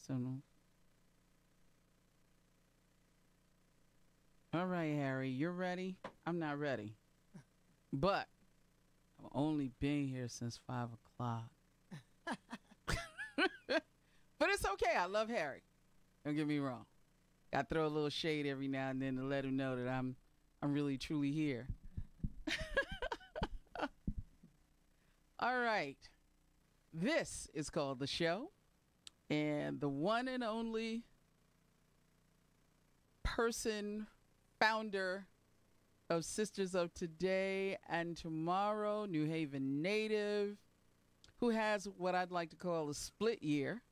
So, all right, Harry, you're ready? I'm not ready. But I've only been here since 5 o'clock. But it's okay. I love Harry. Don't get me wrong. I throw a little shade every now and then to let him know that I'm really truly here. All right. This is called The Show. And the one and only person, founder of Sisters of Today and Tomorrow, New Haven native, who has what I'd like to call a split year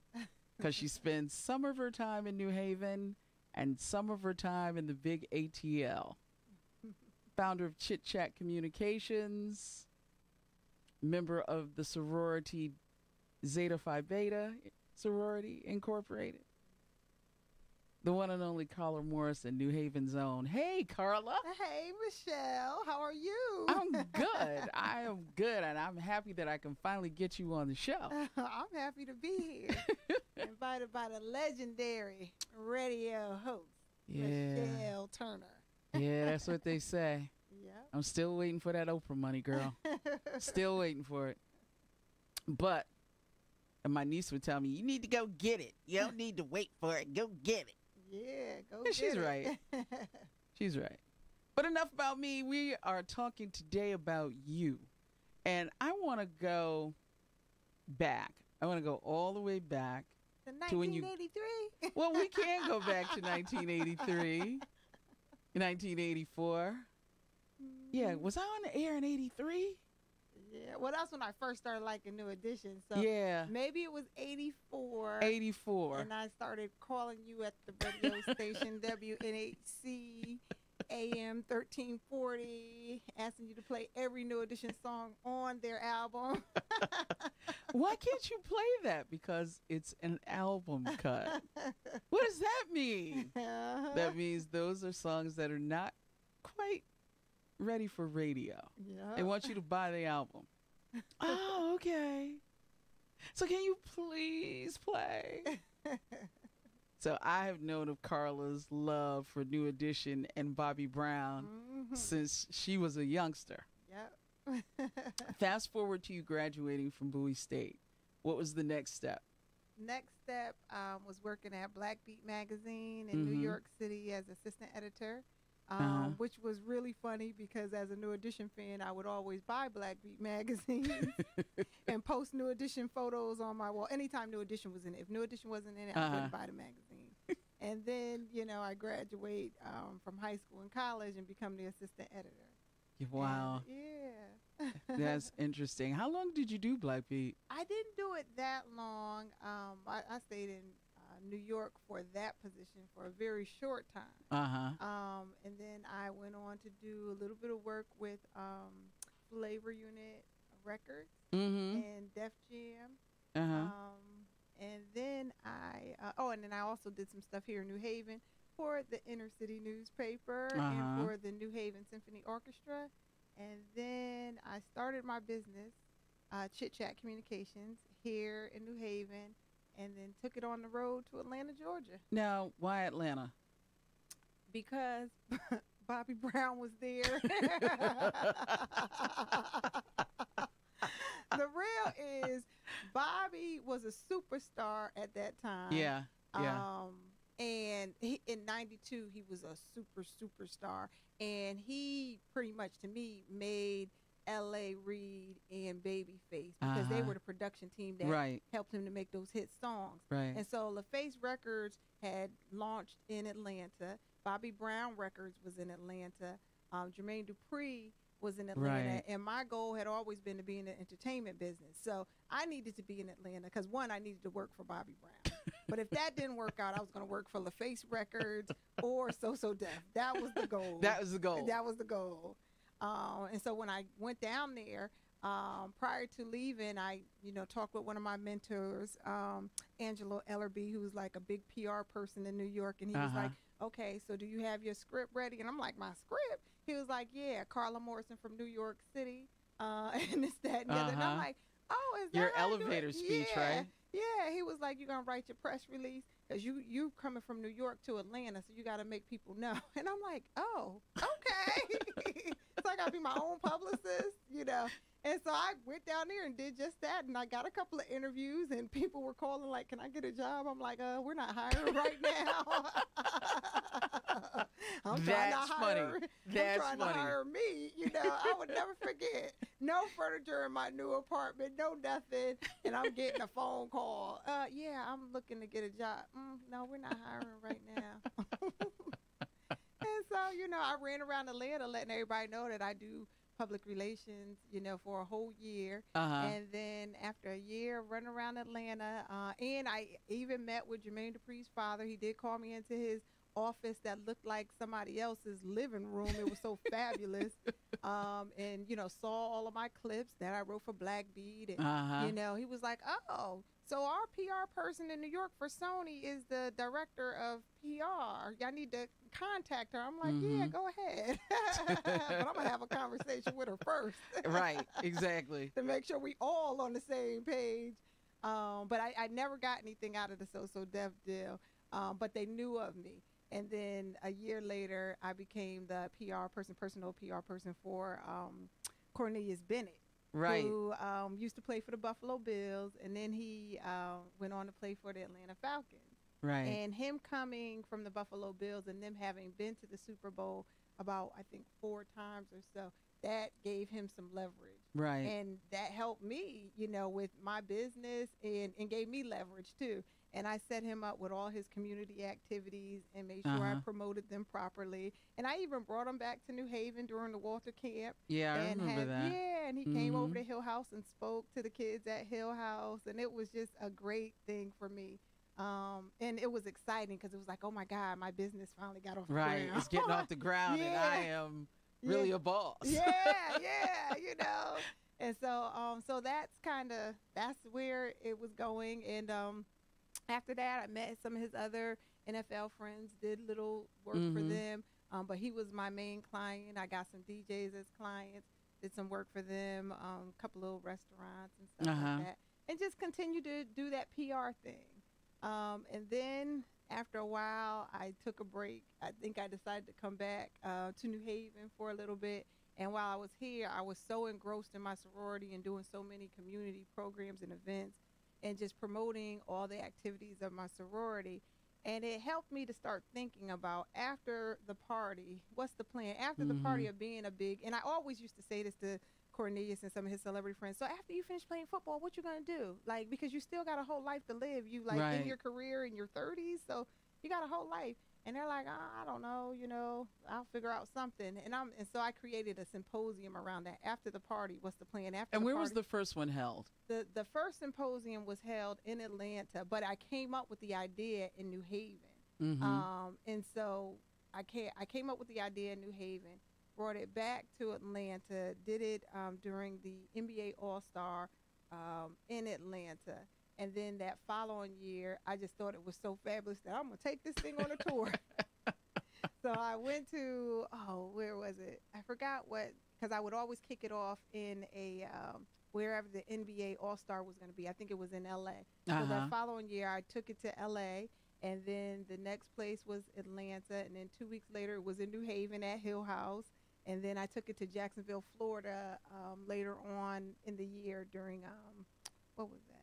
because she spends some of her time in New Haven and some of her time in the big ATL. Founder of Chit Chat Communications, member of the sorority Zeta Phi Beta Sorority Incorporated. The one and only Carla Morrison, New Haven's own. Hey, Carla. Hey, Michelle. How are you? I'm good. I am good, and I'm happy that I can finally get you on the show. I'm happy to be here. Invited by the legendary radio host, Michelle Turner. Yeah, that's what they say. Yeah. I'm still waiting for that Oprah money, girl. Still waiting for it. But, and my niece would tell me, you need to go get it. You don't need to wait for it. Go get it. Yeah, go And get she's it. right. She's right. But enough about me. We are talking today about you. And I want to go back. I want to go all the way back. The to when you- 1983? Well, we can go back to 1983, 1984. Yeah, was I on the air in 83? Yeah, well, that's when I first started liking New Edition. So Yeah, maybe it was 84. 84. And I started calling you at the radio station WNHC AM 1340, asking you to play every New Edition song on their album. Why can't you play that? Because it's an album cut. What does that mean? That means those are songs that are not quite ready for radio. Yeah. They want you to buy the album. Oh, okay. So can you please play? So I have known of Carla's love for New Edition and Bobby Brown since she was a youngster. Yep. Fast forward to you graduating from Bowie State. What was the next step? Next step was working at Black Beat Magazine in New York City as assistant editor. Which was really funny because as a New Edition fan, I would always buy Black Beat magazines and post New Edition photos on my wall. Anytime New Edition was in it. If New Edition wasn't in it, I wouldn't buy the magazine. And then, I graduate from high school and college and become the assistant editor. Wow. And, yeah. That's interesting. How long did you do Black Beat? I didn't do it that long. I stayed in New York for that position for a very short time. And then I went on to do a little bit of work with Flavor Unit Records and Def Jam. And then I also did some stuff here in New Haven for the Inner City newspaper and for the New Haven Symphony Orchestra. And then I started my business, Chit Chat Communications, here in New Haven, and then took it on the road to Atlanta, Georgia. Now, why Atlanta? Because Bobby Brown was there. The real is Bobby was a superstar at that time. Yeah. And in 92, he was a superstar. And he pretty much, to me, made L.A. Reid and Babyface because they were the production team that helped him to make those hit songs. Right. And so LaFace Records had launched in Atlanta. Bobby Brown Records was in Atlanta. Jermaine Dupri was in Atlanta. Right. And my goal had always been to be in the entertainment business. So I needed to be in Atlanta because, one, I needed to work for Bobby Brown. But if that didn't work out, I was going to work for LaFace Records or So Def. That was the goal. That was the goal. That was the goal. And so when I went down there, prior to leaving, I, talked with one of my mentors, Angelo Ellerby, who's like a big PR person in New York. And he was like, okay, so do you have your script ready? And I'm like, my script? He was like, yeah, Carla Morrison from New York City, and this, that, and the other. And I'm like, oh, is that your how I do elevator it? speech, Yeah. right? Yeah, yeah, he was like, "You gonna write your press release? Because you coming from New York to Atlanta, so you got to make people know." And I'm like, "Oh, okay." So I got to be my own publicist, you know. And so I went down there and did just that, and I got a couple of interviews, and people were calling like, "Can I get a job?" I'm like, "We're not hiring right now." I'm trying to hire. That's I'm trying funny. to hire me. You know, I would never forget. No furniture in my new apartment, no nothing, and I'm getting a phone call. Yeah, I'm looking to get a job. No, we're not hiring right now. And so, you know, I ran around Atlanta letting everybody know that I do public relations, you know, for a whole year. And then after a year running around Atlanta, and I even met with Jermaine Dupri's father. He did call me into his office that looked like somebody else's living room. It was so fabulous. And, you know, saw all of my clips that I wrote for Black Beat. And, you know, he was like, "Oh, so our PR person in New York for Sony is the director of PR. Y'all need to contact her." I'm like, "Yeah, go ahead." But I'm going to have a conversation with her first. Right, exactly. To make sure we all on the same page. But I never got anything out of the So Def deal. But they knew of me. And then a year later, I became the personal PR person for Cornelius Bennett. Right. Who used to play for the Buffalo Bills, and then he went on to play for the Atlanta Falcons. Right. And him coming from the Buffalo Bills and them having been to the Super Bowl about, I think, 4 times or so, that gave him some leverage. Right. And that helped me, you know, with my business and gave me leverage too. And I set him up with all his community activities and made sure I promoted them properly. And I even brought him back to New Haven during the Walter Camp. Yeah, I remember that. Yeah, and he came over to Hill House and spoke to the kids at Hill House. And it was just a great thing for me. And it was exciting because it was like, oh, my God, my business finally got off the ground. Right, it's getting off the ground, and I am really a boss. Yeah, you know. And so so that's where it was going. And after that, I met some of his other NFL friends, did little work for them. But he was my main client. I got some DJs as clients, did some work for them, a couple little restaurants and stuff like that. And just continued to do that PR thing. And then after a while, I took a break. I think I decided to come back to New Haven for a little bit. And while I was here, I was so engrossed in my sorority and doing so many community programs and events and just promoting all the activities of my sorority. And it helped me to start thinking about, after the party, what's the plan? After the party of being a big, and I always used to say this to Cornelius and some of his celebrity friends, so after you finish playing football, what you gonna do? Like, because you still got a whole life to live. You in your career in your 30s, so you got a whole life. And they're like, I don't know, you know, I'll figure out something. And so I created a symposium around that. After the party, what's the plan? After and the where party, was the first one held? The first symposium was held in Atlanta, but I came up with the idea in New Haven. And so I came up with the idea in New Haven, brought it back to Atlanta, did it during the NBA All-Star in Atlanta. And then that following year, I just thought it was so fabulous that I'm going to take this thing on a tour. So I went to, where was it? I forgot what, because I would always kick it off in a, wherever the NBA All-Star was going to be. I think it was in L.A. So that following year, I took it to L.A., and then the next place was Atlanta, and then 2 weeks later, it was in New Haven at Hill House. And then I took it to Jacksonville, Florida, later on in the year during, what was that?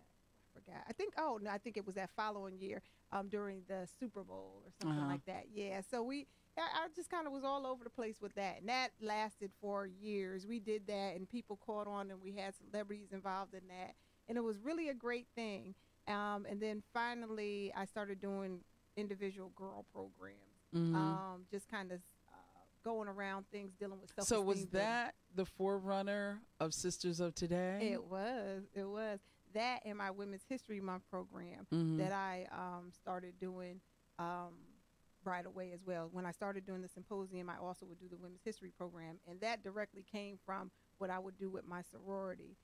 Forgot. I think it was that following year during the Super Bowl or something like that. Yeah, so I just kind of was all over the place with that, and that lasted for years. We did that, and people caught on, and we had celebrities involved in that, and it was really a great thing. And then finally, I started doing individual girl programs, just kind of going around things, dealing with self-esteem. So was that the forerunner of Sisters of Today? It was. That and my Women's History Month program that I started doing right away as well. When I started doing the symposium, I also would do the Women's History program, and that directly came from what I would do with my sorority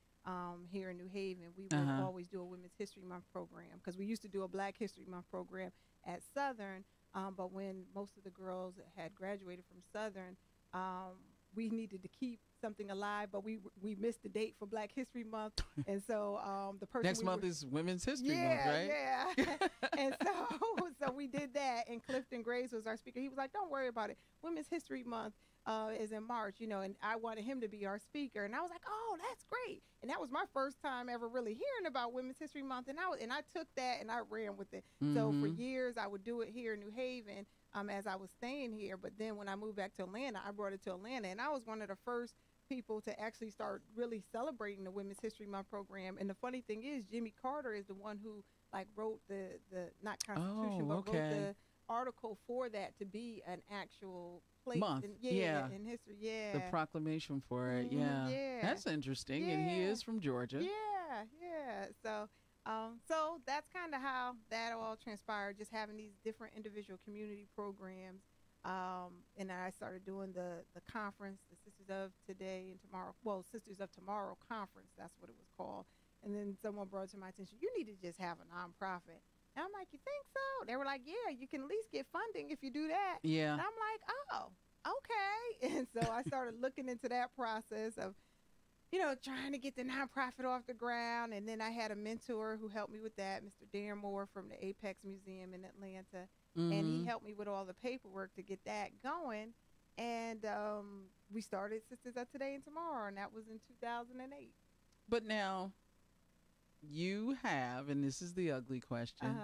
here in New Haven. We would always do a Women's History Month program because we used to do a Black History Month program at Southern, but when most of the girls had graduated from Southern, we needed to keep something alive, but we missed the date for Black History Month, and so the person next month is Women's History Month, right? Yeah. And so we did that, and Clifton Graves was our speaker. He was like, "Don't worry about it. Women's History Month is in March, and I wanted him to be our speaker, and I was like, "Oh, that's great!" And that was my first time ever really hearing about Women's History Month, and I took that and I ran with it. So for years I would do it here in New Haven, as I was staying here. But then when I moved back to Atlanta, I brought it to Atlanta, and I was one of the first people to actually start really celebrating the Women's History Month program. And the funny thing is, Jimmy Carter is the one who wrote the not Constitution, but wrote the article for that to be an actual place month in history. Yeah, the proclamation for it. Yeah, that's interesting. And he is from Georgia. So so that's kind of how that all transpired, just having these different individual community programs. And I started doing the conference, the Sisters of Today and Tomorrow, Sisters of Tomorrow conference, that's what it was called. And then someone brought it to my attention, you need to just have a nonprofit. And I'm like, you think so? They were like, yeah, you can at least get funding if you do that. Yeah. And I'm like, oh, okay. And so I started looking into that process of, trying to get the nonprofit off the ground. And then I had a mentor who helped me with that, Mr. Darren Moore from the Apex Museum in Atlanta. And he helped me with all the paperwork to get that going. And we started Sisters of Today and Tomorrow, and that was in 2008. But now you have, and this is the ugly question,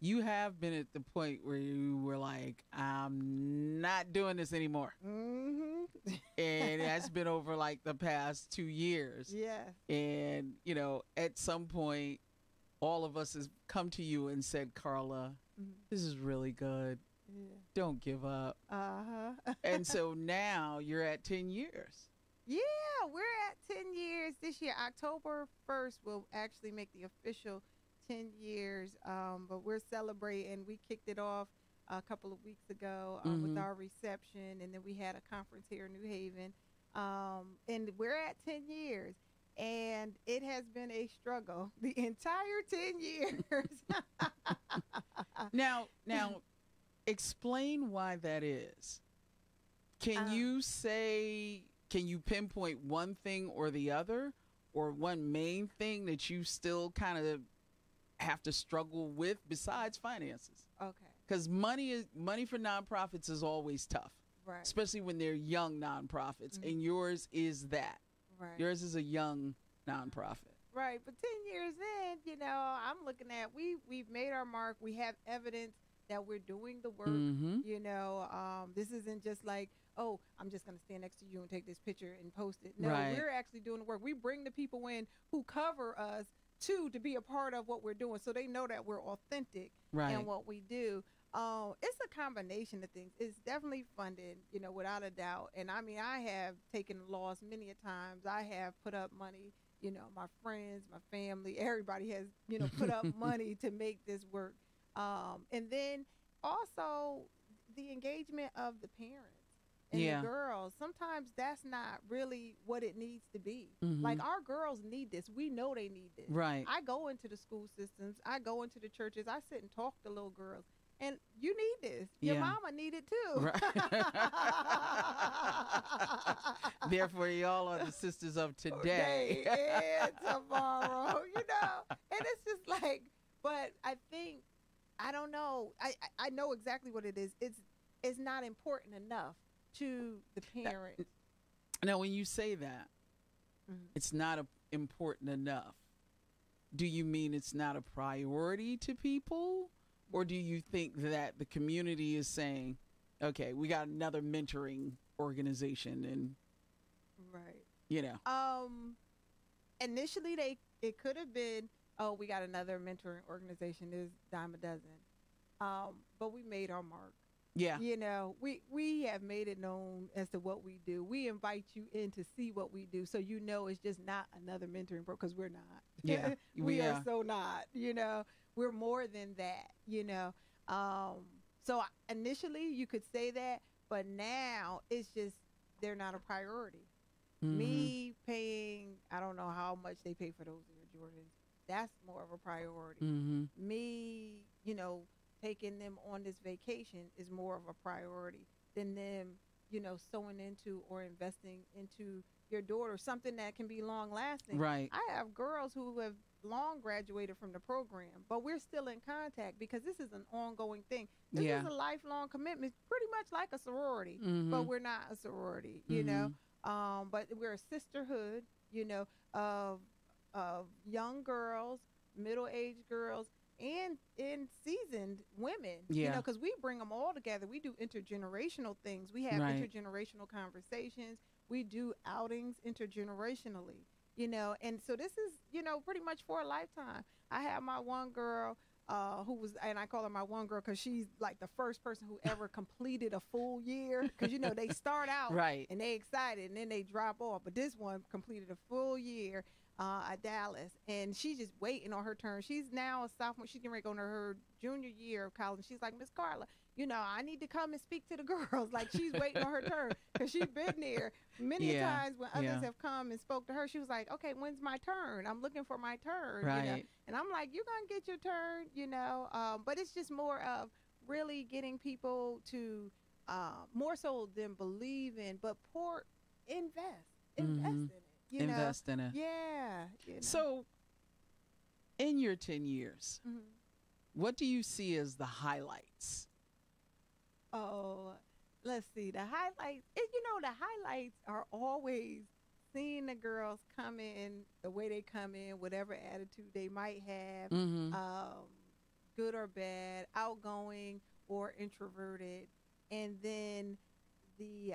you have been at the point where you were like, I'm not doing this anymore. And that's been over like the past 2 years. Yeah. And, at some point, all of us has come to you and said, Carla, this is really good. Yeah. Don't give up. And so now you're at 10 years. Yeah, we're at 10 years this year. October 1st will actually make the official 10 years. But we're celebrating. We kicked it off a couple of weeks ago with our reception, and then we had a conference here in New Haven. And we're at 10 years. And it has been a struggle the entire 10 years. Now, explain why that is. Can you pinpoint one thing or the other, or one main thing that you still kind of have to struggle with besides finances? Okay. Because money for nonprofits is always tough, right? Especially when they're young nonprofits, and yours is that. Right. Yours is a young nonprofit. Right. But 10 years in, I'm looking at, we've made our mark. We have evidence that we're doing the work. This isn't just like, oh, I'm just going to stand next to you and take this picture and post it. No, we're actually doing the work. We bring the people in who cover us to be a part of what we're doing, so they know that we're authentic in what we do. It's a combination of things. It's definitely funded, without a doubt. And I mean, I have taken a loss many a times. I have put up money, my friends, my family, everybody has, put up money to make this work. And then also the engagement of the parents and the girls. Sometimes that's not really what it needs to be. Like, our girls need this. We know they need this. Right. I go into the school systems. I go into the churches. I sit and talk to little girls. And you need this. Your mama need it too. Right. Therefore, y'all are the Sisters of Today. And tomorrow, And it's just like, but I think, I don't know. I know exactly what it is. It's not important enough to the parents. Now, when you say that, it's not important enough, do you mean it's not a priority to people? Or do you think that the community is saying, okay, we got another mentoring organization and, initially it could have been, oh, we got another mentoring organization, there's dime a dozen. But we made our mark. Yeah. We have made it known as to what we do. We invite you in to see what we do, so it's just not another mentoring program, because we're not. Yeah. we are so not, We're more than that, So initially you could say that, but now it's just, they're not a priority. Me paying, I don't know how much they pay for those Air Jordans. That's more of a priority. Me, taking them on this vacation is more of a priority than them, sewing into or investing into, your daughter something that can be long lasting. Right. I have girls who have long graduated from the program, but we're still in contact because this is an ongoing thing. This is a lifelong commitment, pretty much like a sorority, but we're not a sorority, you know. But we're a sisterhood, you know, of young girls, middle-aged girls, and seasoned women, you know, because we bring them all together. We do intergenerational things. We have intergenerational conversations. We do outings intergenerationally, you know, and so this is, you know, pretty much for a lifetime. I have my one girl who was, and I call her my one girl because she's like the first person who ever completed a full year, because, you know, they start out and they excited and then they drop off, but this one completed a full year at Dallas, and she's just waiting on her turn. She's now a sophomore. She's getting ready to go into her junior year of college. She's like, Miss Carla, you know, I need to come and speak to the girls. Like, she's waiting on her turn because she's been there many times when others have come and spoke to her. She was like, okay, when's my turn? I'm looking for my turn. You know? And I'm like, you're going to get your turn, you know. But it's just more of really getting people to more so than believe in, but invest in it. Invest in it. Yeah. You know. So, in your 10 years, what do you see as the highlights? Oh, let's see. The highlights, you know, the highlights are always seeing the girls come in the way they come in, whatever attitude they might have, good or bad, outgoing or introverted, and then the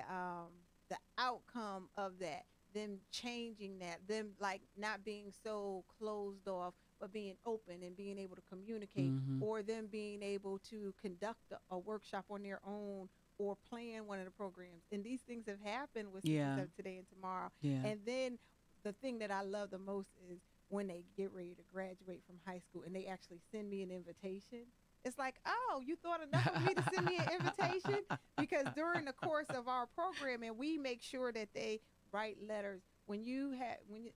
outcome of that. Them changing that, them like not being so closed off, but being open and being able to communicate, or them being able to conduct a workshop on their own or plan one of the programs. And these things have happened with Sisters of Today and Tomorrow. And then the thing that I love the most is when they get ready to graduate from high school and they actually send me an invitation. It's like, oh, you thought enough of me to send me an invitation? Because during the course of our programming, we make sure that they write letters. When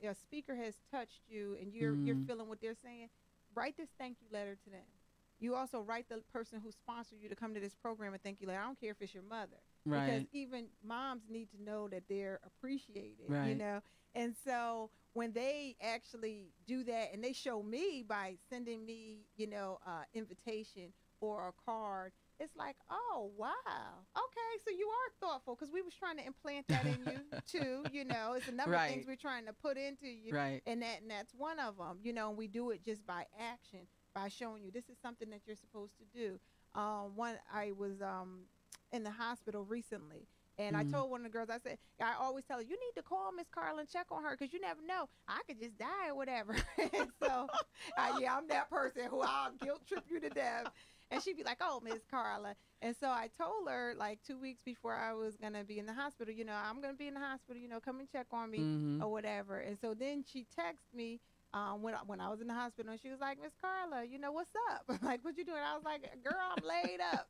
a speaker has touched you and you're feeling what they're saying, write this thank you letter to them. You also write the person who sponsored you to come to this program a thank you letter. I don't care if it's your mother, because even moms need to know that they're appreciated, you know. And so when they actually do that and they show me by sending me, you know, invitation or a card, it's like, oh, wow. Okay, so you are thoughtful, because we was trying to implant that in you, too. You know, it's a number of things we're trying to put into you. And that's one of them. You know, and we do it just by action, by showing you this is something that you're supposed to do. I was in the hospital recently, and I told one of the girls, I said, I always tell her, you need to call Miss Carla and check on her, because you never know. I could just die or whatever. And so, I'm that person who I'll guilt trip you to death. And she'd be like, oh, Miss Carla. And so I told her, like, 2 weeks before I was going to be in the hospital, you know, I'm going to be in the hospital, you know, come and check on me or whatever. And so then she texted me when I was in the hospital, and she was like, Miss Carla, you know, what's up? Like, what you doing? I was like, girl, I'm laid up.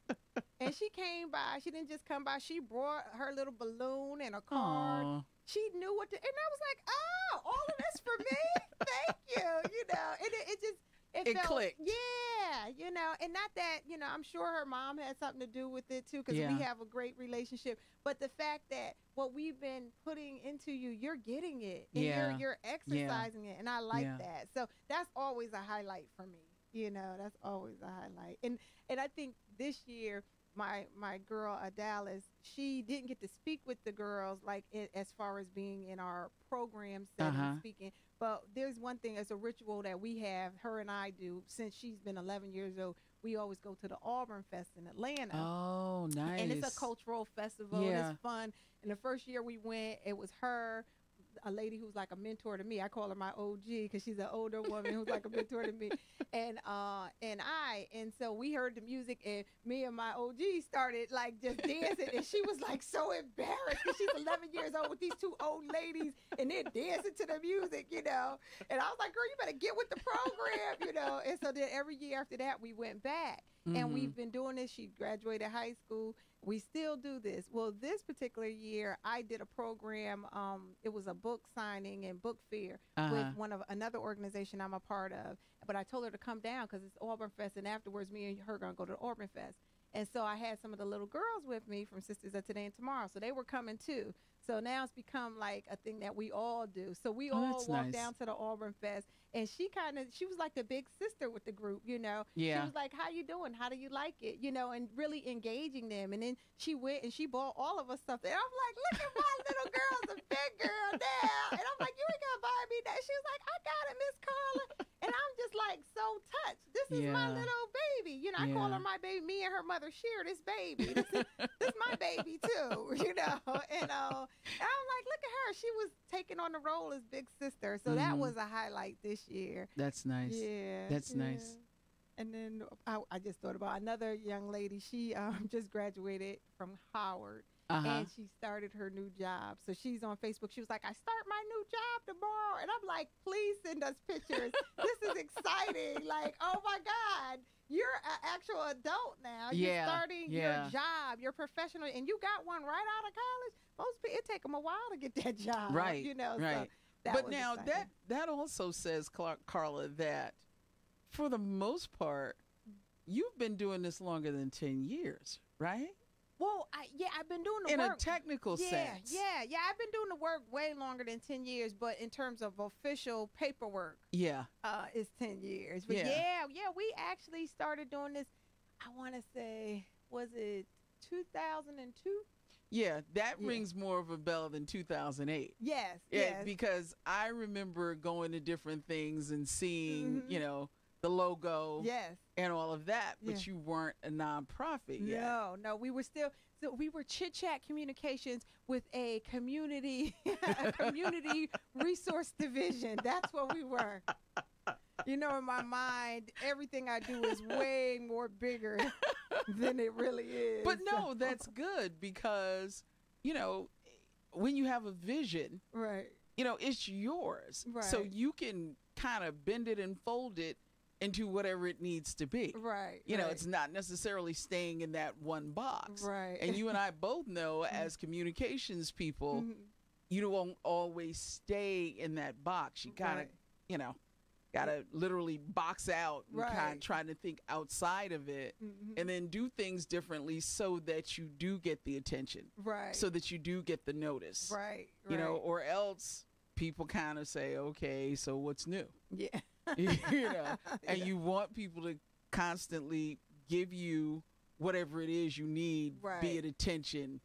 And she came by. She didn't just come by. She brought her little balloon and a card. Aww. She knew what to, and I was like, oh, all of this for me? Thank you. You know, and it just, it felt, clicked. Yeah, you know, and not that, you know, I'm sure her mom had something to do with it too, because we have a great relationship. But the fact that what we've been putting into you, you're getting it, and you're exercising it, and I like that. So that's always a highlight for me. You know, that's always a highlight. And I think this year, my girl Dallas, she didn't get to speak with the girls like as far as being in our program setting speaking. But there's one thing, as a ritual that we have, her and I do, since she's been 11 years old. We always go to the Auburn Fest in Atlanta. Oh, nice. And it's a cultural festival. And it's fun. And the first year we went, it was her, a lady who's like a mentor to me. I call her my OG because she's an older woman who's like a mentor to me. And so we heard the music, and me and my OG started like just dancing, and she was like so embarrassed because she's 11 years old with these two old ladies, and they're dancing to the music, you know. And I was like, girl, you better get with the program, you know. And so then every year after that, we went back. And we've been doing this. She graduated high school. We still do this. Well, this particular year, I did a program. It was a book signing and book fair with another organization I'm a part of. But I told her to come down because it's Auburn Fest, and afterwards, me and her gonna go to the Auburn Fest. And so I had some of the little girls with me from Sisters of Today and Tomorrow. So they were coming too. So now it's become like a thing that we all do. So we all walk down to the Auburn Fest, and she was like the big sister with the group, you know. Yeah. She was like, how you doing? How do you like it? You know, and really engaging them. And then she went and she bought all of us stuff. And I'm like, look at my little girl's a big girl now. And I'm like, you ain't gonna buy me that. She was like, I got it, Miss Carla. And I'm just like so touched. This is my little baby. You know, I call her my baby. Me and her mother share this baby. This is my baby too, you know. And I'm like, look at her. She was taking on the role as big sister. So that was a highlight this year. That's nice. Yeah. That's nice. And then I just thought about another young lady. She just graduated from Howard. And she started her new job. So she's on Facebook. She was like, I start my new job tomorrow. And I'm like, please send us pictures. This is exciting. Like, oh my God, you're an actual adult now. You're starting your job, your professional, and you got one right out of college. Most people, it take them a while to get that job. Right. You know, right. So but now exciting. that also says, Carla, that for the most part, you've been doing this longer than 10 years, right? Well, I've been doing the work. In a technical sense. Yeah. I've been doing the work way longer than 10 years, but in terms of official paperwork, it's 10 years. But we actually started doing this, I want to say, was it 2002? Yeah, that rings more of a bell than 2008. Yes. Because I remember going to different things and seeing, you know, the logo and all of that, but you weren't a nonprofit yet. No, we were still, so we were Chit Chat Communications with a community resource division. That's what we were. You know, in my mind, everything I do is way more bigger than it really is. But no, that's good because, you know, when you have a vision, right, you know, it's yours. Right. So you can kind of bend it and fold it into whatever it needs to be. Right. You know, it's not necessarily staying in that one box. Right. And you and I both know as communications people, you don't always stay in that box. You kind of, you know, got to literally box out and kind of trying to think outside of it and then do things differently so that you do get the attention. Right. So that you do get the notice. Right. You know, or else people kind of say, okay, so what's new? Yeah. You know, and you want people to constantly give you whatever it is you need, be it attention,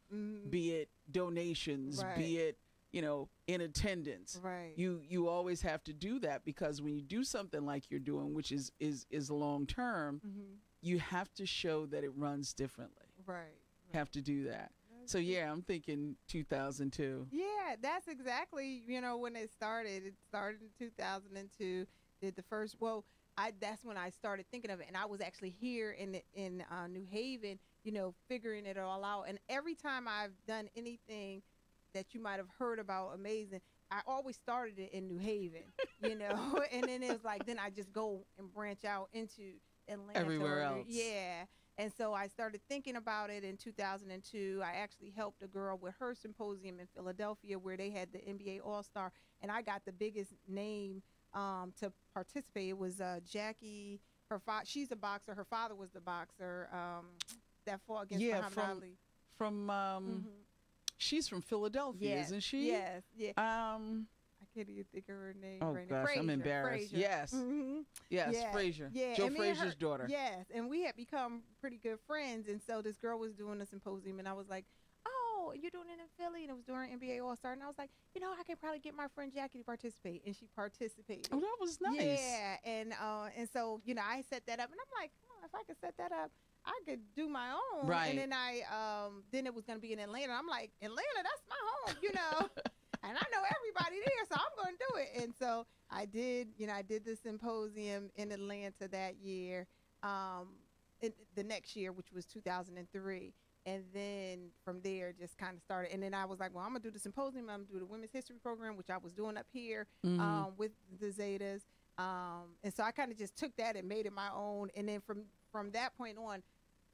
be it donations, be it, you know, in attendance. Right. You always have to do that because when you do something like you're doing, which is long term, you have to show that it runs differently. Right. Have to do that. So yeah, I'm thinking 2002. Yeah, that's exactly, you know, when it started. It started in 2002. Did the first, that's when I started thinking of it. And I was actually here in New Haven, you know, figuring it all out. And every time I've done anything that you might have heard about amazing, I always started it in New Haven, you know. And then it was like, then I just go and branch out into Atlanta. Everywhere else. Yeah. And so I started thinking about it in 2002. I actually helped a girl with her symposium in Philadelphia where they had the NBA All-Star. And I got the biggest name to participate. It was Jackie. She's a boxer. Her father was the boxer that fought against Muhammad Ali. She's from Philadelphia, isn't she? Yes. Yeah. I can't even think of her name. Oh right gosh, now. Frazier, I'm embarrassed. Frazier. Yes. Yes, yeah. Frazier. Yeah. Joe Frazier's daughter. Yes, and we had become pretty good friends. And so this girl was doing a symposium, and I was like, "Oh, you're doing it in Philly?" And it was during NBA All-Star, and I was like, "You know, I could probably get my friend Jackie to participate," and she participated. Oh, that was nice. Yeah, and so you know, I set that up, and I'm like, oh, if I could set that up, I could do my own. Right. And then then it was gonna be in Atlanta. I'm like, Atlanta, that's my home, you know. And I know everybody there, so I'm going to do it. And so I did, you know, I did the symposium in Atlanta that year, the next year, which was 2003. And then from there, just kind of started. And then I was like, well, I'm going to do the symposium. I'm going to do the Women's History Program, which I was doing up here with the Zetas. And so I kind of just took that and made it my own. And then from that point on,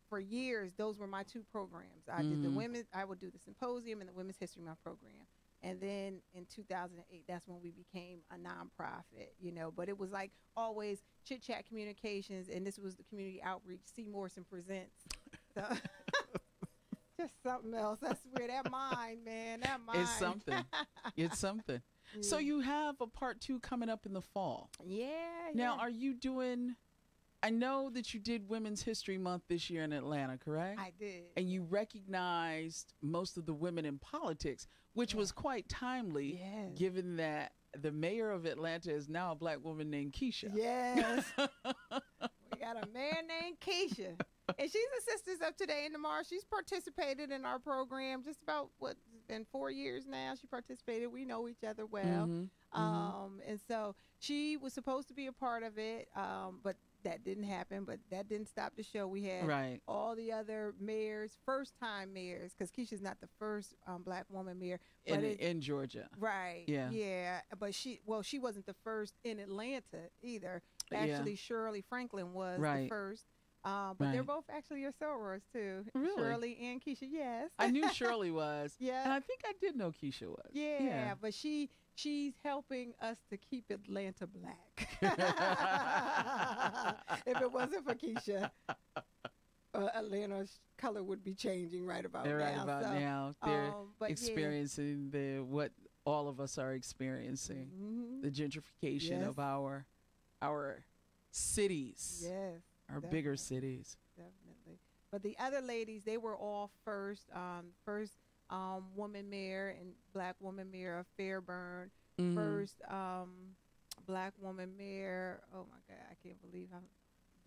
for years, those were my two programs. I did I would do the symposium and the Women's History Month program. And then in 2008, that's when we became a nonprofit, you know. But it was like always Chit Chat Communications, and this was the community outreach. C. Morrison Presents, So, just something else. That's weird. That mind, man. That mind. It's something. It's something. Yeah. So you have a part 2 coming up in the fall. Yeah. Now, are you doing, I know that you did Women's History Month this year in Atlanta, correct? I did. And you recognized most of the women in politics, which was quite timely, given that the mayor of Atlanta is now a Black woman named Keisha. Yes. We got a man named Keisha. And she's a Sisters of Today and Tomorrow. She's participated in our program just about, it's been 4 years now. She participated. We know each other well. And so she was supposed to be a part of it, but that didn't happen. But that didn't stop the show. We had all the other mayors, first-time mayors, because Keisha's not the first Black woman mayor. But in Georgia. Right. Yeah. Yeah. But she wasn't the first in Atlanta either. Actually, Shirley Franklin was the first. But they're both actually your sorors too. Really? Shirley and Keisha, yes. I knew Shirley was. Yeah. And I think I did know Keisha was. Yeah. But she's helping us to keep Atlanta Black. If it wasn't for Keisha, Atlanta's color would be changing right about now. Right about now. They're experiencing what all of us are experiencing. The gentrification of our cities. Yes. Our bigger cities. Definitely. But the other ladies, they were all first woman mayor and Black woman mayor of Fairburn. First Black woman mayor. Oh my God, I can't believe I'm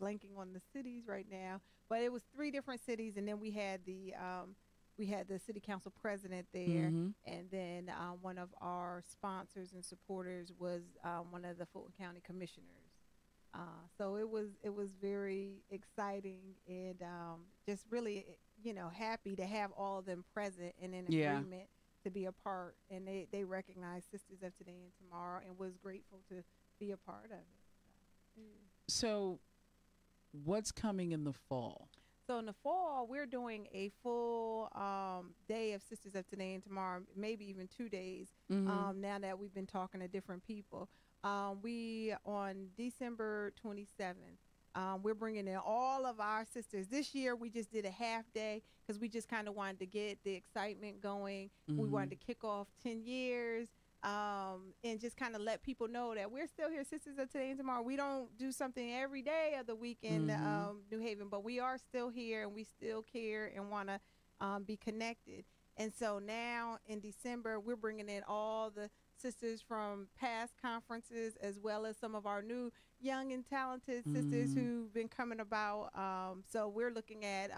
blanking on the cities right now. But it was 3 different cities, and then we had the city council president there, and then one of our sponsors and supporters was one of the Fulton County commissioners. So it was very exciting and just really, happy to have all of them present and in agreement to be a part. And they recognize Sisters of Today and Tomorrow and was grateful to be a part of it. So what's coming in the fall? So in the fall, we're doing a full day of Sisters of Today and Tomorrow, maybe even 2 days, now that we've been talking to different people. We, on December 27th, we're bringing in all of our sisters. This year, we just did a half day because we just kind of wanted to get the excitement going. We wanted to kick off 10 years and just kind of let people know that we're still here, Sisters of Today and Tomorrow. We don't do something every day of the week in New Haven, but we are still here and we still care and want to be connected. And so now in December, we're bringing in all the sisters from past conferences, as well as some of our new young and talented sisters who've been coming about. So we're looking at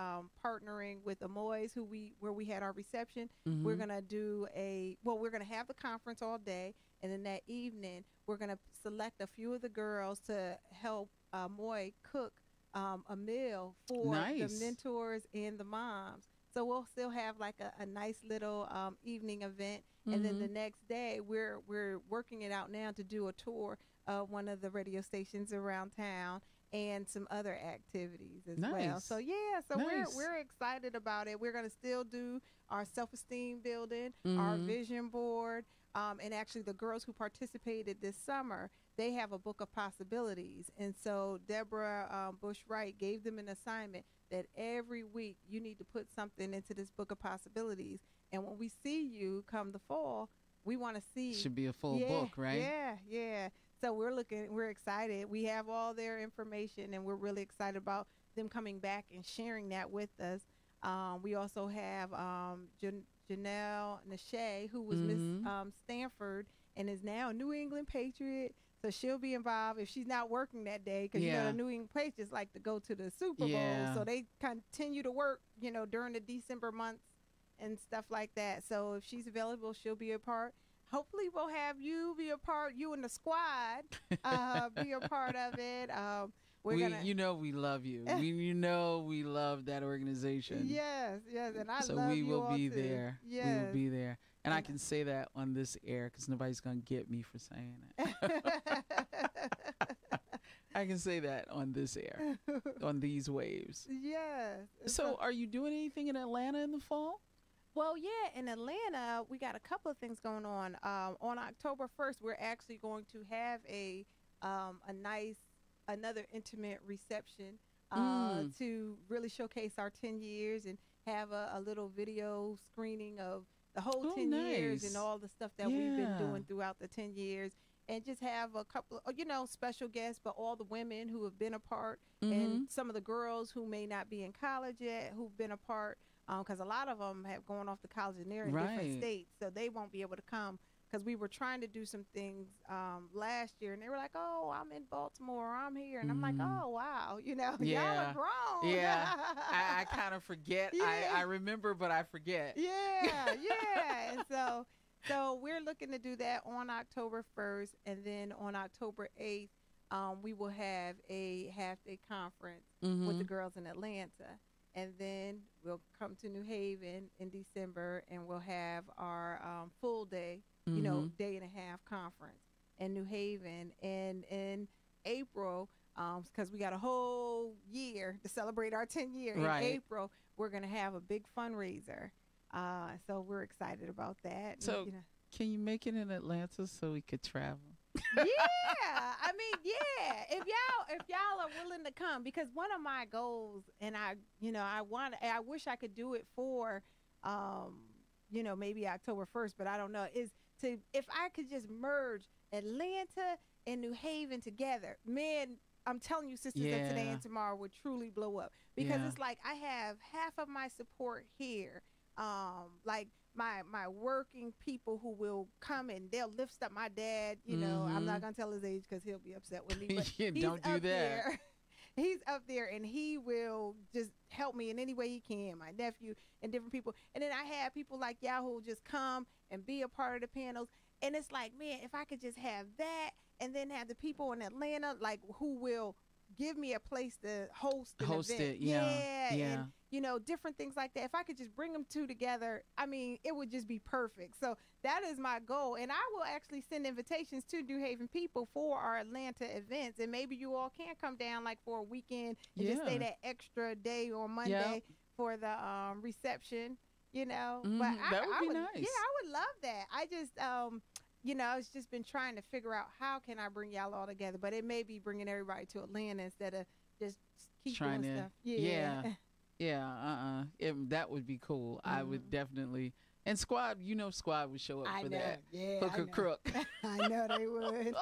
partnering with Amoy's, where we had our reception. We're gonna we're gonna have the conference all day, and then that evening we're gonna select a few of the girls to help Amoy cook a meal for the mentors and the moms. So we'll still have like a nice little evening event. And then the next day, we're working it out now to do a tour of one of the radio stations around town and some other activities as well. So we're excited about it. We're going to still do our self-esteem building, our vision board, and actually the girls who participated this summer, they have a book of possibilities. And so Deborah Bush-Wright gave them an assignment that every week you need to put something into this book of possibilities. And when we see you come the fall, we want to see. Should be a full book, right? Yeah. So we're excited. We have all their information, and we're really excited about them coming back and sharing that with us. We also have Janelle Nashe, who was Miss Stanford and is now a New England Patriot. So she'll be involved if she's not working that day, because the New England Patriots like to go to the Super Bowl. So they continue to work, during the December months and stuff like that. So if she's available, she'll be a part. Hopefully we'll have you be a part, you and the squad be a part of it. We love you. We love that organization. Yes, and I so love we you will all be too. there. Yes. We will be there. And I can say that on this air because nobody's going to get me for saying it. I can say that on this air, on these waves. Yes. So are you doing anything in Atlanta in the fall? Well, yeah, in Atlanta, we got a couple of things going on. On October 1st, we're actually going to have another intimate reception to really showcase our 10 years and have a little video screening of the whole 10 years and all the stuff that we've been doing throughout the 10 years. And just have a couple of, special guests, but all the women who have been a part and some of the girls who may not be in college yet who've been a part, because a lot of them have gone off to college and they're in different states, so they won't be able to come. Because we were trying to do some things last year, and they were like, "Oh, I'm in Baltimore, I'm here," and I'm like, "Oh, wow, y'all are grown." Yeah, I kind of forget. Yeah. I remember, but I forget. Yeah, and so we're looking to do that on October 1st, and then on October 8th, we will have a half-day conference with the girls in Atlanta. And then we'll come to New Haven in December, and we'll have our full day, day and a half conference in New Haven. And in April, because we got a whole year to celebrate our 10 year. In April, we're going to have a big fundraiser. So we're excited about that. So can you make it in Atlanta so we could travel? I mean, if y'all are willing to come, because one of my goals, and I wish I could do it for maybe October 1st, but I don't know, is to, if I could just merge Atlanta and New Haven together, man, I'm telling you, Sisters of Today and Tomorrow would truly blow up, because it's like I have half of my support here, like my working people who will come and they'll lift up my dad. I'm not gonna tell his age because he'll be upset with me. But don't do that. There. He's up there and he will just help me in any way he can. My nephew and different people, and then I have people like y'all who will just come and be a part of the panels. And it's like, man, if I could just have that, and then have the people in Atlanta like who will give me a place to host it. And different things like that. If I could just bring them two together, I mean, it would just be perfect. So that is my goal, and I will actually send invitations to New Haven people for our Atlanta events, and maybe you all can come down like for a weekend and just stay that extra day on Monday for the reception. But that would be nice. Yeah, I would love that. I just it's just been trying to figure out how can I bring y'all all together, but it may be bringing everybody to Atlanta instead of just keep doing stuff. That would be cool. I would definitely. And Squad would show up for that. Yeah, Hook or crook. I know they would.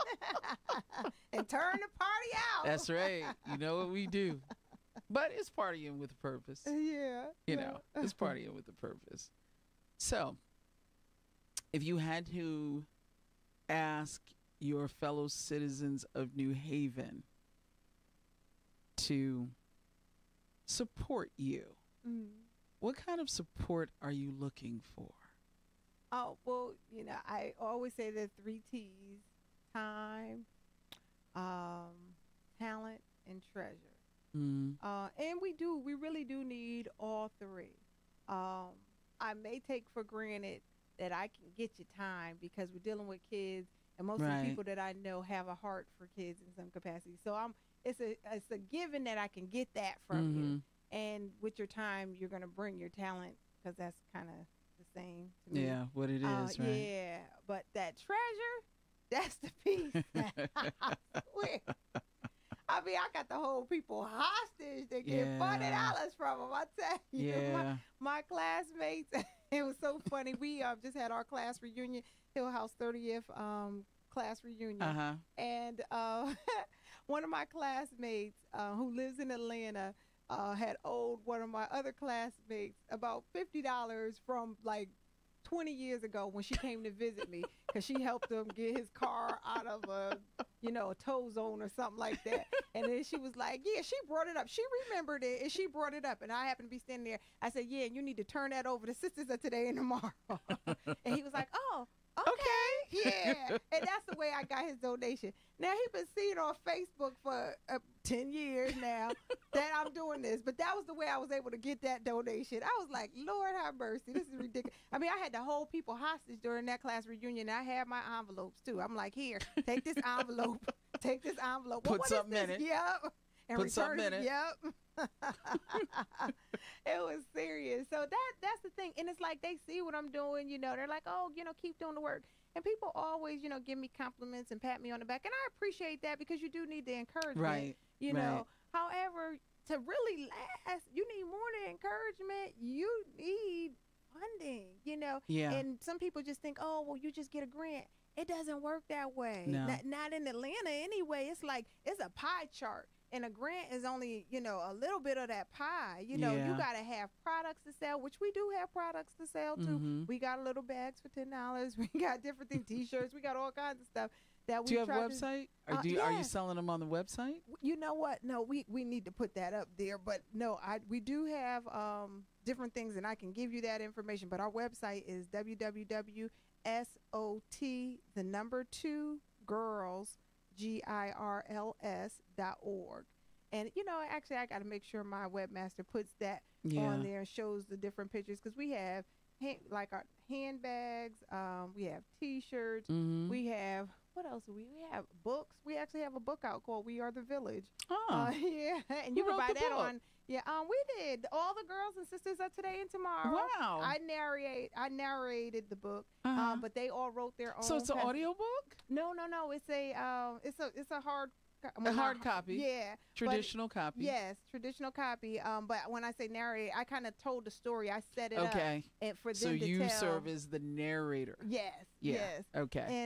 And turn the party out. That's right. You know what we do. But it's partying with a purpose. It's partying with a purpose. So, if you had to ask your fellow citizens of New Haven to support you, what kind of support are you looking for? Oh, well, I always say the 3 T's: time, talent, and treasure. And we really do need all 3. I may take for granted that I can get you time because we're dealing with kids, and most of the people that I know have a heart for kids in some capacity. So it's a given that I can get that from you. And with your time, you're going to bring your talent, because that's kind of the same to me. Yeah, what it is, right? Yeah, but that treasure, that's the piece. I swear. I mean, I got to hold people hostage to get $40 from them. I tell you, my classmates, it was so funny. We just had our class reunion, Hill House 30th class reunion. And one of my classmates who lives in Atlanta had owed one of my other classmates about $50 from like 20 years ago when she came to visit me, because she helped him get his car out of a tow zone or something like that. And then she was like, yeah, she brought it up. She remembered it, and she brought it up. And I happened to be standing there. I said, yeah, you need to turn that over to Sisters of Today and Tomorrow. And he was like, oh, okay. Yeah. And that's the way I got his donation. Now, he's been seeing on Facebook for 10 years now that I'm doing this. But that was the way I was able to get that donation. I was like, Lord have mercy. This is ridiculous. I mean, I had to hold people hostage during that class reunion. I had my envelopes, too. I'm like, here, take this envelope. Take this envelope. Put something in it. Yep. And put something in it. Yep. It was serious. So that's the thing. And it's like they see what I'm doing, they're like, oh, keep doing the work. And people always, give me compliments and pat me on the back. And I appreciate that, because you do need the encouragement. Right. However, to really last, you need more than encouragement. You need funding, Yeah. And some people just think, oh, well, you just get a grant. It doesn't work that way. No. Not in Atlanta anyway. It's like it's a pie chart. And a grant is only, a little bit of that pie. You got to have products to sell, which we do have products to sell too. Mm-hmm. We got little bags for $10. We got different things, T-shirts. We got all kinds of stuff that we. Do you have a website? Or are you selling them on the website? You know what? No, we need to put that up there. But no, we do have different things, and I can give you that information. But our website is www.SOT-girls.org. And, actually, I got to make sure my webmaster puts that on there and shows the different pictures, because we have like our handbags, we have T-shirts, mm-hmm. we have, what else do we have? Books. We actually have a book out called We Are the Village. Oh. Yeah. And you can buy that on. Yeah, we did. All the girls and sisters of today and tomorrow. Wow. I narrated the book, but they all wrote their own. So it's an audio book? No. It's a hard. A hard copy. Yeah. Traditional copy. Yes, traditional copy. But when I say narrate, I kind of told the story. I set it up. Okay. And for them so to you tell. serve as the narrator. Yes. Yeah. Yes. Okay.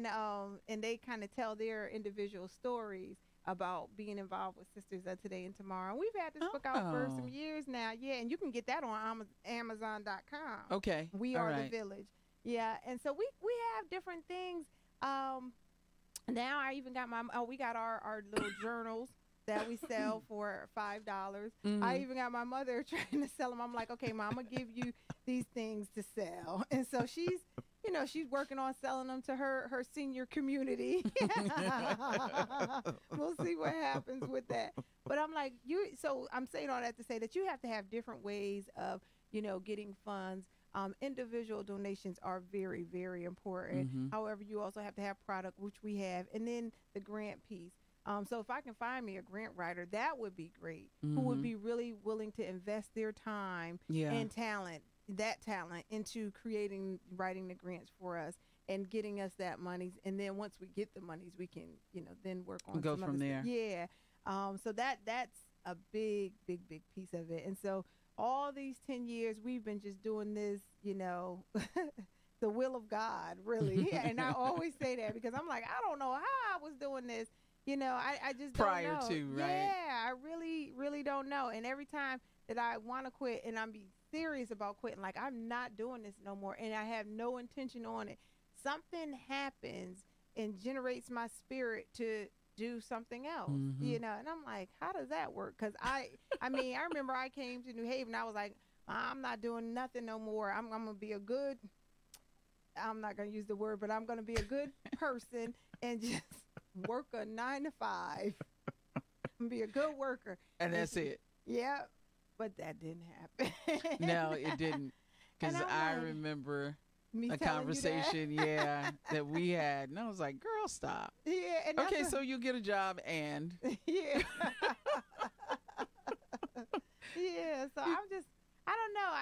And they kind of tell their individual stories about being involved with Sisters of Today and Tomorrow. And we've had this book out for some years now. Yeah, and you can get that on Amazon.com. Okay. We Are the Village. Yeah, and so we have different things. Now I even got we got our little journals that we sell for $5. Mm-hmm. I even got my mother trying to sell them. I'm like, okay, Mom, I'm going to give you these things to sell. And so she's working on selling them to her senior community. We'll see what happens with that. But I'm like, so I'm saying all that to say that you have to have different ways of, getting funds. Individual donations are very, very important. Mm-hmm. However, you also have to have product, which we have, and then the grant piece. So if I can find me a grant writer, that would be great, mm-hmm. who would be really willing to invest their time and talent into writing the grants for us and getting us that monies. And then once we get the monies, we can, then work on go from there. Yeah. So that's a big, big, big piece of it. And so all these 10 years, we've been just doing this, the will of God, really. And I always say that because I'm like, I don't know how I was doing this. I just prior don't know. to, right? Yeah, I really, really don't know. And every time that I want to quit and I'm be serious about quitting, like I'm not doing this no more, and I have no intention on it, something happens and generates my spirit to do something else, mm-hmm. And I'm like, how does that work? Because I remember I came to New Haven. I was like, I'm not doing nothing no more. I'm gonna be I'm not gonna use the word, but I'm gonna be a good person and just work a 9 to 5 and be a good worker. And that's it. Yeah, but that didn't happen. No, it didn't. Because I remember a conversation, that we had, and I was like, "Girl, stop." Yeah. And okay, so you get a job, and yeah, yeah. So I don't know.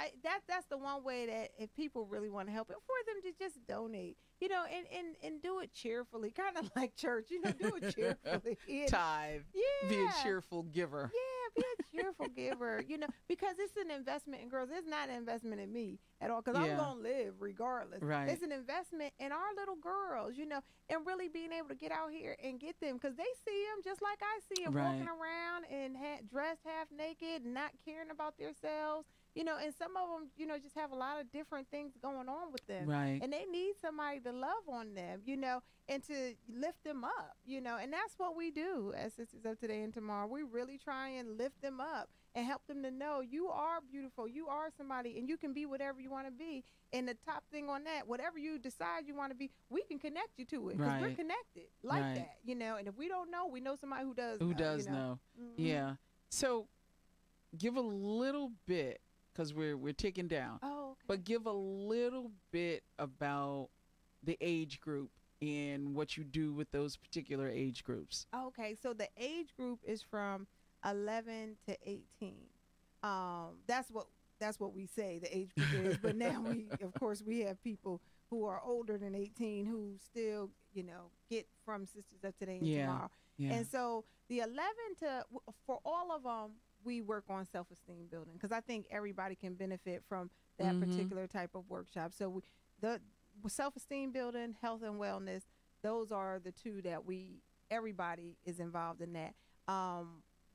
That's the one way that if people really want to help, it for them to just donate, and do it cheerfully, kind of like church, do it cheerfully. Tithe. Yeah. Be a cheerful giver. Yeah, be a cheerful giver, because it's an investment in girls. It's not an investment in me at all, because I'm going to live regardless. Right. It's an investment in our little girls, and really being able to get out here and get them, because they see them just like I see them, walking around and dressed half naked, not caring about themselves. And some of them, just have a lot of different things going on with them. Right. And they need somebody to love on them, and to lift them up, and that's what we do as Sisters of Today and Tomorrow. We really try and lift them up and help them to know you are beautiful, you are somebody, and you can be whatever you want to be. And the top thing on that, whatever you decide you want to be, we can connect you to it, because we're connected like that, and if we don't know, we know somebody who does know. Mm-hmm. Yeah. So give a little bit, because we're ticking down. Oh, okay. But give a little bit about the age group and what you do with those particular age groups. Okay, so the age group is from 11 to 18. That's what we say the age group is. But now we have people who are older than 18 who still, get from Sisters of Today and Tomorrow. Yeah. And so the 11 to, for all of them, we work on self-esteem building because I think everybody can benefit from that particular type of workshop. So the self-esteem building, health and wellness, those are the two that everybody is involved in that.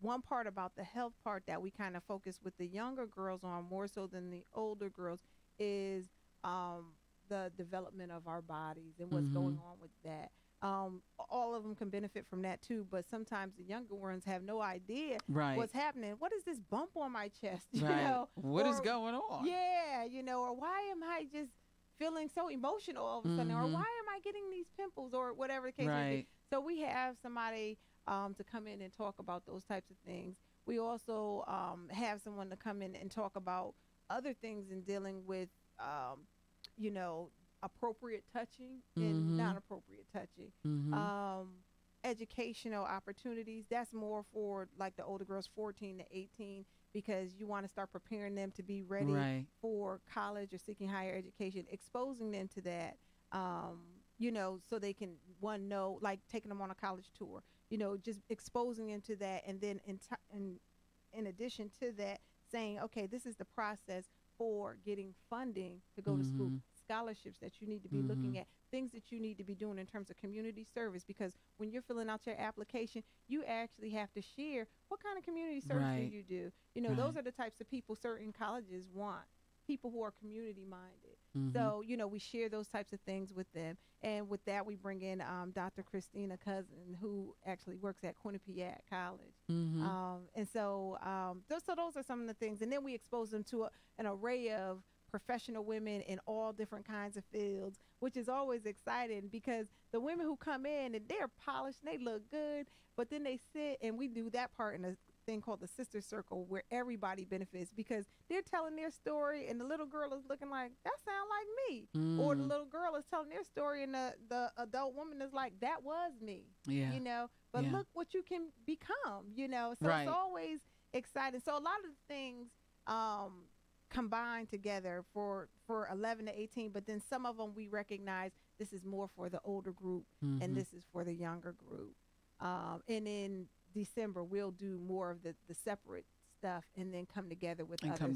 One part about the health part that we kind of focus with the younger girls on more so than the older girls is the development of our bodies and what's going on with that. All of them can benefit from that too, but sometimes the younger ones have no idea what's happening. What is this bump on my chest? You know, what is going on? Yeah, you know, or why am I just feeling so emotional all of a sudden, or why am I getting these pimples, or whatever the case may be. So we have somebody to come in and talk about those types of things. We also have someone to come in and talk about other things in dealing with, you know, appropriate touching and non-appropriate touching. Educational opportunities, that's more for like the older girls 14 to 18, because you want to start preparing them to be ready for college or seeking higher education, exposing them to that, you know, so they can know, like taking them on a college tour, you know, just exposing them to that. And then in addition to that, saying, okay, this is the process for getting funding to go to school, scholarships that you need to be looking at, things that you need to be doing in terms of community service, because when you're filling out your application, you actually have to share what kind of community service do you do. You know, those are the types of people certain colleges want, people who are community minded. So, you know, we share those types of things with them. And with that, we bring in Dr. Christina Cousin, who actually works at Quinnipiac College. And so those are some of the things. And then we expose them to an array of professional women in all different kinds of fields, which is always exciting, because the women who come in and they're polished and they look good, but then they sit, and we do that part in a thing called the sister circle, where everybody benefits, because they're telling their story and the little girl is looking like, that sound like me, or the little girl is telling their story and the adult woman is like, that was me, you know, but look what you can become, you know. So it's always exciting. So a lot of the things combined together for 11 to 18, but then some of them we recognize this is more for the older group and this is for the younger group. And in December we'll do more of the separate stuff and then come together with other stuff.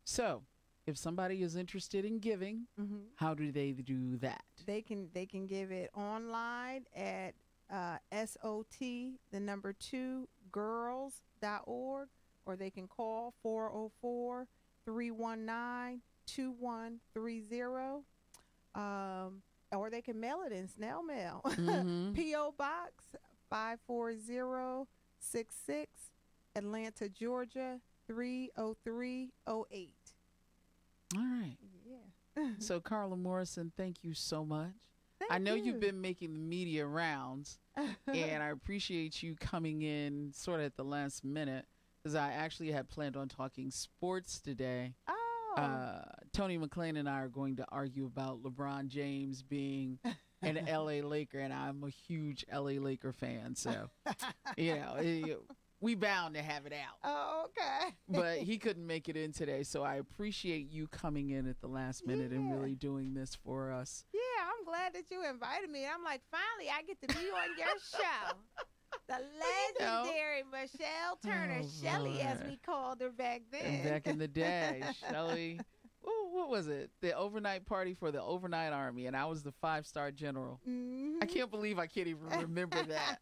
So if somebody is interested in giving, how do they do that? They can give it online at SOT the number 2 girls.org, or they can call 404-319-2130, or they can mail it in snail mail. P.O. Box 54066, Atlanta, Georgia 30308. All right. Yeah. So Carla Morrison, thank you so much. Thank I know you. you've been making the media rounds, and I appreciate you coming in sort of at the last minute, because I actually had planned on talking sports today. Tony McClain and I are going to argue about LeBron James being an LA Laker, and I'm a huge LA Laker fan. So, you know, we bound to have it out. Oh, okay. But he couldn't make it in today, so I appreciate you coming in at the last minute and really doing this for us. Yeah, I'm glad that you invited me. I'm like, finally, I get to be on your show. The legendary Michelle Turner, Shelly, as we called her back then. And back in the day, Shelly. What was it? The overnight party for the overnight army, and I was the 5-star general. I can't believe I can't even remember that.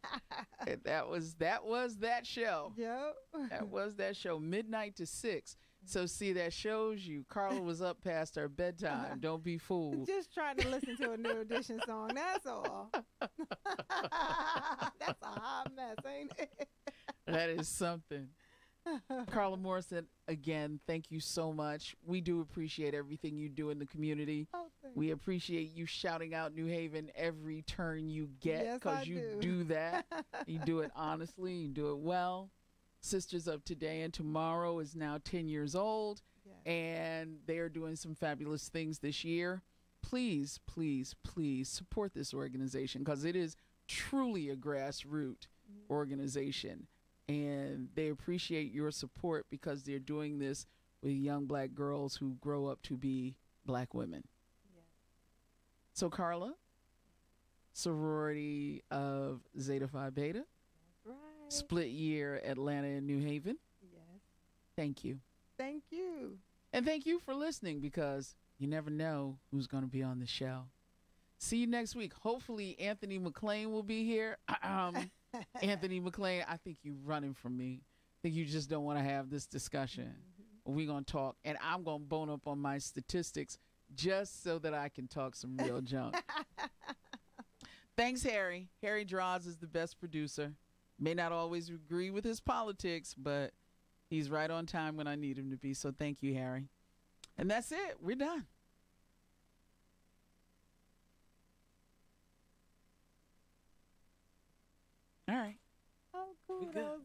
And that was that show. Yep. That was that show, midnight to 6. So see, that shows you Carla was up past her bedtime. Don't be fooled. Just trying to listen to a New Edition song. That's all. That's a hot mess, ain't it? That is something. Carla Morrison, again, thank you so much. We do appreciate everything you do in the community. Oh, we appreciate you shouting out New Haven every turn you get, because you do that. You do it honestly. You do it well. Sisters of Today and Tomorrow is now 10 years old, and they are doing some fabulous things this year. Please, please, please support this organization, because it is truly a grassroots organization. And they appreciate your support, because they're doing this with young black girls who grow up to be black women. So, Carla, sorority of Zeta Phi Beta. That's right. split year Atlanta and New Haven. Yes. Thank you. Thank you. And thank you for listening, because you never know who's going to be on the show. See you next week. Hopefully Anthony McLean will be here. Anthony McLean, I think you're running from me. I think you just don't want to have this discussion. We're going to talk, and I'm going to bone up on my statistics just so that I can talk some real junk. Thanks, Harry. Harry Draws is the best producer. May not always agree with his politics, but he's right on time when I need him to be. So thank you, Harry. And that's it. We're done. All right. Oh, cool.